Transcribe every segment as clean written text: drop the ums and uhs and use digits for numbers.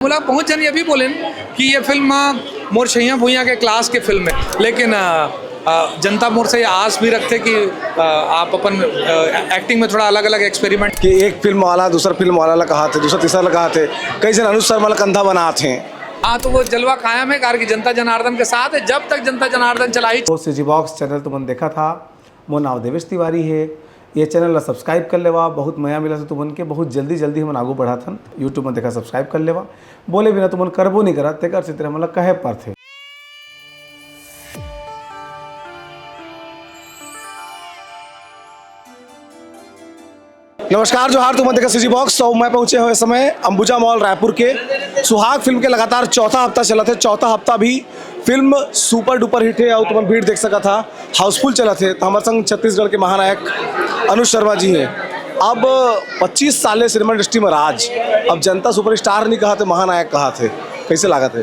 बोला पहुँच जानी अभी बोले कि ये फिल्म मोर छैया भुइयाँ के क्लास की फिल्म है, लेकिन जनता मोर से आस भी रखते कि आप अपन एक्टिंग में थोड़ा अलग अलग एक्सपेरिमेंट कि एक फिल्म वाला दूसरा फिल्म वाला कहा थे, दूसरा तीसरा कहा थे, कई जन अनुज शर्मा कंधा बना थे। हाँ, तो वो जलवा कायम है कार की जनता जनार्दन के साथ है जब तक जनता जनार्दन चलाई। तो सीजी बॉक्स चैनल तुमन देखा था, मोर नाम देवेश तिवारी है। ये चैनल ला सब्सक्राइब कर लेवा, बहुत मया मिला से तुमन के, बहुत जल्दी जल्दी हम आगू बढ़ाथन। यूट्यूब में देखा सब्सक्राइब कर लेवा, बोले बिना तुमन करबो नहीं करा तेकर से तेरा मतलब कहे पर थे। नमस्कार जोहार, तुम देखा सीजी बॉक्स। और मैं पहुंचे हुए समय अंबुजा मॉल रायपुर के सुहाग फिल्म के लगातार चौथा हफ्ता चला थे। चौथा हफ्ता भी फिल्म सुपर डुपर हिट है और तुम भीड़ देख सका था, हाउसफुल चला थे। तो हमारे संग छत्तीसगढ़ के महानायक अनुज शर्मा जी हैं। अब 25 साल सिनेमा इंडस्ट्री में राज, अब जनता सुपरस्टार नहीं कहा थे, महानायक कहा थे, कैसे लगा थे?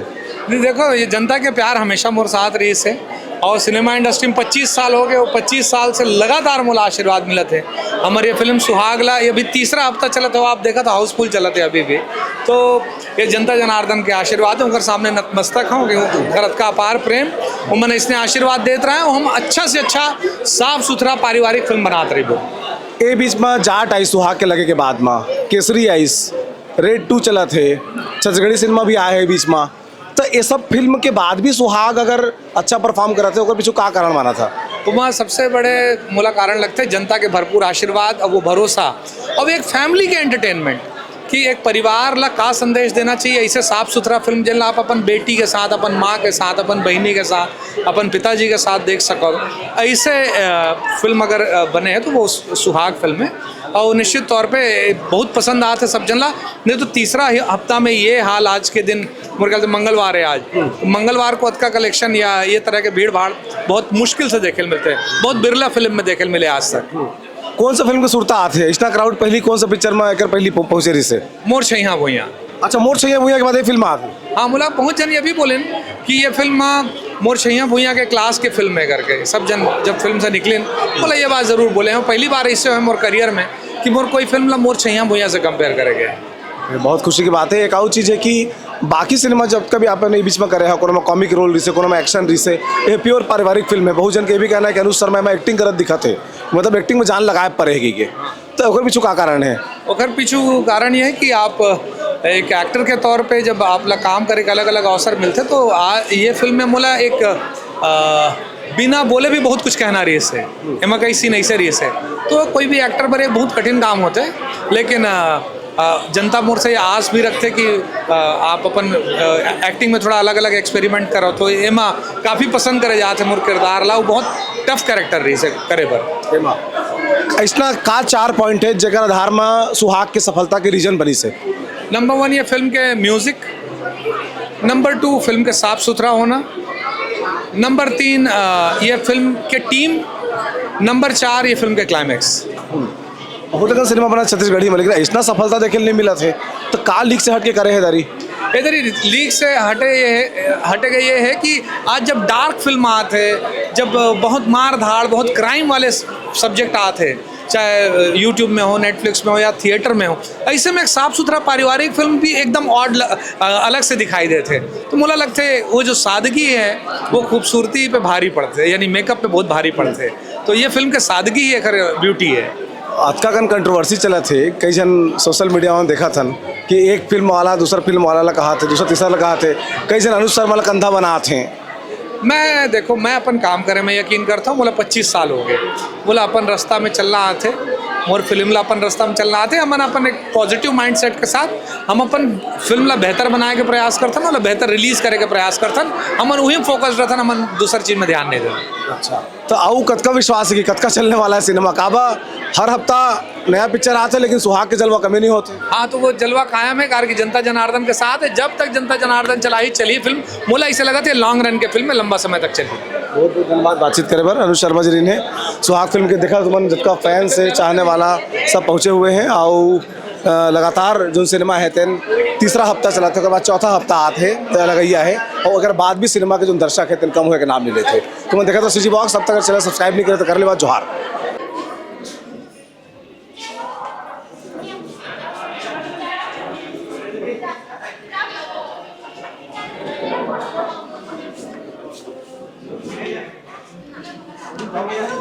नहीं देखो, ये जनता के प्यार हमेशा मोर साथ रही से, और सिनेमा इंडस्ट्री में 25 साल हो गए और 25 साल से लगातार मोला आशीर्वाद मिला थे। हमारी ये फिल्म सुहागला ये अभी तीसरा हफ्ता चला था, आप देखा था हाउसफुल चला थे अभी भी। तो ये जनता जनार्दन के आशीर्वाद उनके सामने नतमस्तक हों, घर का अपार प्रेम उन्होंने इसने आशीर्वाद देते रहे। हम अच्छा से अच्छा साफ सुथरा पारिवारिक फिल्म बनाते रही। वो ए बीच में जाट आई सुहाग के लगे के बाद में केसरी आइस, रेड 2 चला थे, छत्तीसगढ़ी सिनेमा भी आए है बीच में। तो ये सब फिल्म के बाद भी सुहाग अगर अच्छा परफॉर्म करा थे, पीछे क्या कारण माना था? तो वहाँ सबसे बड़े मूला कारण लगते हैं जनता के भरपूर आशीर्वाद और वो भरोसा, और एक फैमिली के एंटरटेनमेंट कि एक परिवार ला का संदेश देना चाहिए। ऐसे साफ सुथरा फिल्म जिन आप अपन बेटी के साथ, अपन माँ के साथ, अपन बहनी के साथ, अपन पिताजी के साथ देख सको, ऐसे फिल्म अगर बने हैं तो वो सुहाग फिल्म है। और निश्चित तौर पे बहुत पसंद आते सब जन ला। नहीं तो तीसरा हफ्ता में ये हाल आज के दिन मेरे ख्याल से मंगलवार है आज, मंगलवार को अतका कलेक्शन या ये तरह के भीड़ भाड़ बहुत मुश्किल से देखे मिलते हैं, बहुत बिरला फिल्म में देखे मिले आज तक। कौन सा फिल्म के सुरता आते हैं इतना क्राउड? पहली कौन सा पिक्चर में आकर पहली पहुंचे रही से? मोर छैया भुइयाँ। अच्छा, मोर छैया भुइयाँ के बाद ये फिल्म आ गई। हाँ, मुला पहुँच जानी अभी बोले कि ये फिल्म मोर छैया भुइयाँ के क्लास के फिल्म है करके सब जन जब फिल्म से निकले बोला ये बात ज़रूर बोले हैं। पहली बार इससे है मोर करियर में कि मोर कोई फिल्म ला मोर छैया भुइयाँ से कंपेयर करेंगे। बहुत खुशी की बात है। एक और चीज़ है कि बाकी सिनेमा जब कभी आपने बीच में करे हैं, कोनो में कॉमिक रोल रही से, कोनो में एक्शन रही से, ये प्योर पारिवारिक फिल्म है। बहुत जन के भी कहना है कि अनुज शर्मा में एक्टिंग करत दिखाते, मतलब एक्टिंग में जान लगाए पड़ेगी के, तो ओकर पीछू का कारण है? ओकर पीछू कारण ये है कि आप एक एक्टर के तौर पे जब आप काम करे के अलग अलग अवसर मिलते तो ये फिल्म में मोला एक बिना बोले भी बहुत कुछ कहना रही से, एमा कई सीन ऐसे रही से। तो कोई भी एक्टर बड़े बहुत कठिन काम होते हैं, लेकिन जनता मोर से आस भी रखते कि आप अपन एक्टिंग में थोड़ा अलग अलग एक्सपेरिमेंट करो, तो एमा काफ़ी पसंद करे जाते मोर किरदार ला। वो बहुत टफ कैरेक्टर रही से करे पर। इसना का 4 पॉइंट है जगह आधार में सुहाग की सफलता के रीजन बनी से? नंबर 1 ये फिल्म के म्यूज़िक, नंबर 2 फिल्म के साफ सुथरा होना, नंबर 3 ये फिल्म के टीम, नंबर 4 ये फिल्म के क्लाइमैक्स। बहुत अगर सिनेमा बना छत्तीसगढ़ी में, लेकिन इतना सफलता देखने नहीं मिला थे, तो का लीक से हट के करे है दारी? इधर ही लीक से हटे गए ये है कि आज जब डार्क फिल्म आते, जब बहुत मार धाड़, बहुत क्राइम वाले सब्जेक्ट आते, चाहे यूट्यूब में हो, नेटफ्लिक्स में हो या थिएटर में हो, ऐसे में एक साफ सुथरा पारिवारिक फिल्म भी एकदम ऑड अलग से दिखाई देते। तो मुझे लगते वो जो सादगी है वो खूबसूरती पे भारी पड़ते, यानी मेकअप पे बहुत भारी पड़ते। तो ये फिल्म के सादगी ही एक ब्यूटी है। अतका कन कंट्रोवर्सी चला थे, कई जन सोशल मीडिया में देखा था कि एक फिल्म वाला दूसरा फिल्म वाला कहा थे, दूसरा तीसरा कहा थे, कई जन अनुज शर्मा कंधा बना थे। मैं देखो, मैं अपन काम करे में यकीन करता हूँ। बोला 25 साल हो गए, बोला अपन रास्ता में चलना आते, और फिल्म ला अपन रास्ता में चलना आते। हम अपन एक पॉजिटिव माइंडसेट के साथ हम अपन फिल्म ला बेहतर बनाए के प्रयास करते हैं, बेहतर रिलीज करे के प्रयास करते हैं। हमन वही फोकस रहता है, हमन दूसरी चीज़ में ध्यान नहीं देते। अच्छा, तो आओ कतका विश्वास है कि कतका चलने वाला है सिनेमा? काबा हर हफ्ता नया पिक्चर आते, लेकिन सुहाग के जलवा कमी नहीं होते। हाँ, तो वो जलवा कायम है कार की जनता जनार्दन के साथ है जब तक जनता जनार्दन चलाई चली फिल्म। मोला ऐसे लगा था लॉन्ग रन के फिल्म में लंबा समय तक चली। बहुत बहुत धन्यवाद बातचीत करे बार अनुज शर्मा जी ने। सुहाग फिल्म के देखा तुमन जितना फैंस है, चाहने वाला सब पहुँचे हुए हैं, और लगातार जो सिनेमा है तेन तीसरा हफ्ता चला था, बाद चौथा हफ्ता आते लगैया है, और अगर बाद भी सिनेमा के जो दर्शक है तेन कम हुए के नाम मिले थे। तुमने देखा तो सीजी बॉक्स, अब तक चैनल सब्सक्राइब नहीं करे तो कर ले बात। जोहार। हो गया है